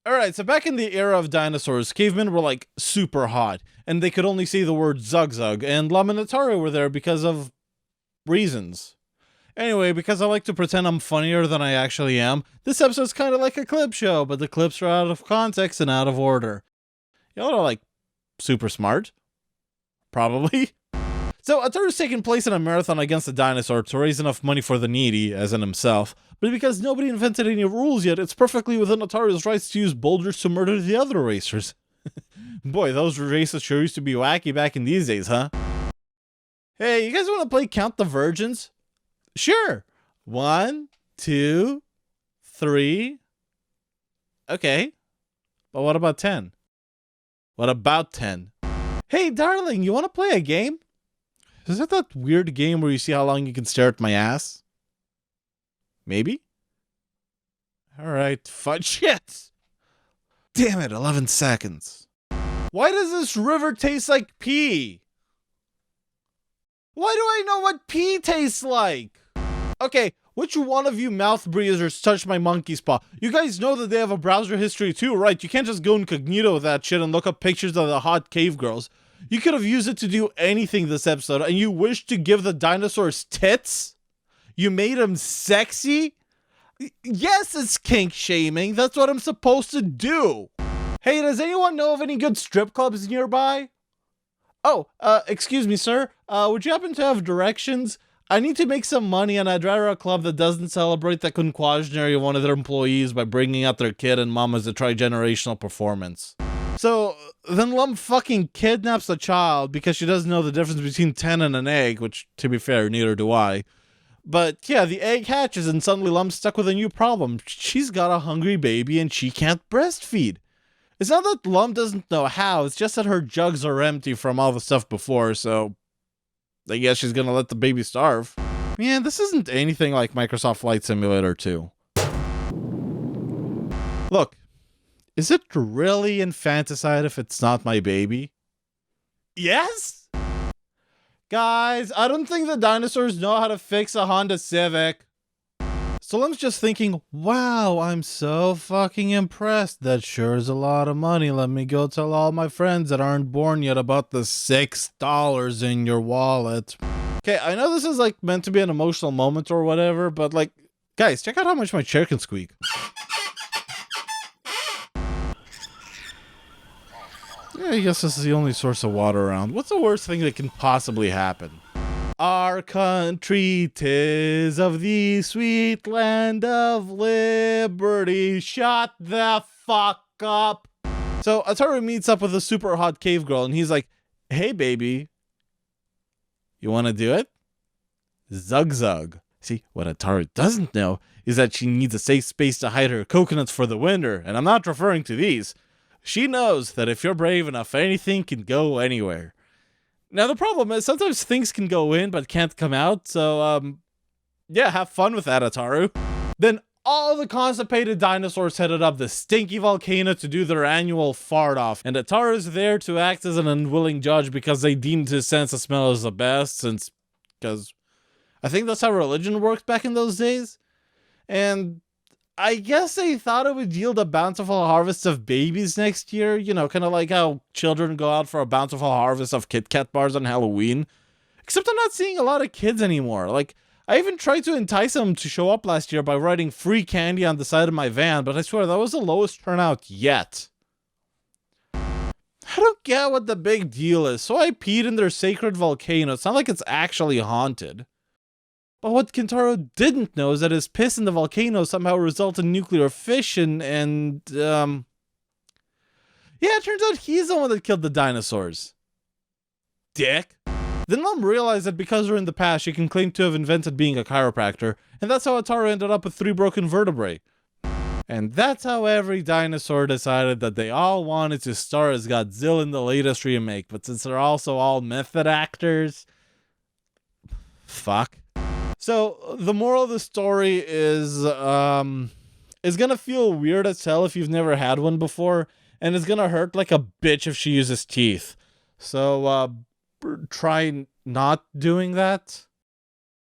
Alright, so back in the era of dinosaurs, cavemen were like super hot, and they could only say the word zug zug, and Lum and Ataru were there because of reasons. Anyway, because I like to pretend I'm funnier than I actually am, this episode's kind of like a clip show, but the clips are out of context and out of order. Y'all are like super smart. Probably. So Ataru's taking place in a marathon against a dinosaur to raise enough money for the needy, as in himself, but because nobody invented any rules yet, it's perfectly within Ataru's rights to use boulders to murder the other racers. Boy, those races sure used to be wacky back in these days, huh? Hey, you guys want to play Count the Virgins? Sure. 1, 2, 3. Okay. But what about 10? What about 10? Hey, darling, you want to play a game? Is that that weird game where you see how long you can stare at my ass? Maybe? Alright, fudge shit! Damn it, 11 seconds. Why does this river taste like pee? Why do I know what pee tastes like? Okay, which one of you mouth breathers touched my monkey's paw? You guys know that they have a browser history too, right? You can't just go incognito with that shit and look up pictures of the hot cave girls. You could have used it to do anything this episode, and you wish to give the dinosaurs tits? You made them sexy? Yes, it's kink shaming. That's what I'm supposed to do. Hey, does anyone know of any good strip clubs nearby? Oh, excuse me, sir. Would you happen to have directions? I need to make some money, and I'd rather a club that doesn't celebrate the quinquagenary of one of their employees by bringing out their kid and mom as a tri-generational performance. So, then Lum fucking kidnaps the child because she doesn't know the difference between 10 and an egg, which, to be fair, neither do I. But yeah, the egg hatches and suddenly Lum's stuck with a new problem. She's got a hungry baby and she can't breastfeed. It's not that Lum doesn't know how, it's just that her jugs are empty from all the stuff before, so I guess she's gonna let the baby starve. Man, this isn't anything like Microsoft Flight Simulator 2. Look, is it really infanticide if it's not my baby? Yes? Guys, I don't think the dinosaurs know how to fix a Honda Civic. So Lum's just thinking, wow, I'm so fucking impressed. That sure is a lot of money. Let me go tell all my friends that aren't born yet about the $6 in your wallet. Okay, I know this is like meant to be an emotional moment or whatever, but like, guys, check out how much my chair can squeak. Yeah, I guess this is the only source of water around. What's the worst thing that can possibly happen? Our country 'tis of the sweet land of liberty. Shut the fuck up. So Ataru meets up with a super hot cave girl and he's like, hey baby, you want to do it? Zug zug. See, what Ataru doesn't know is that she needs a safe space to hide her coconuts for the winter, and I'm not referring to these. She knows that if you're brave enough, anything can go anywhere. Now, the problem is sometimes things can go in but can't come out, so, yeah, have fun with that, Ataru. Then all the constipated dinosaurs headed up the stinky volcano to do their annual fart-off, and Ataru's there to act as an unwilling judge because they deemed his sense of smell as the best, because I think that's how religion worked back in those days. And I guess they thought it would yield a bountiful harvest of babies next year. You know, kind of like how children go out for a bountiful harvest of Kit Kat bars on Halloween. Except I'm not seeing a lot of kids anymore. Like, I even tried to entice them to show up last year by writing free candy on the side of my van, but I swear that was the lowest turnout yet. I don't get what the big deal is. So I peed in their sacred volcano. It's not like it's actually haunted. But what Kentaro didn't know is that his piss in the volcano somehow resulted in nuclear fission and, yeah, it turns out he's the one that killed the dinosaurs. Dick. Then Mom realized that because we're in the past, she can claim to have invented being a chiropractor, and that's how Ataru ended up with 3 broken vertebrae. And that's how every dinosaur decided that they all wanted to star as Godzilla in the latest remake, but since they're also all method actors, fuck. So, the moral of the story is, it's gonna feel weird as hell if you've never had one before, and it's gonna hurt like a bitch if she uses teeth. So, try not doing that.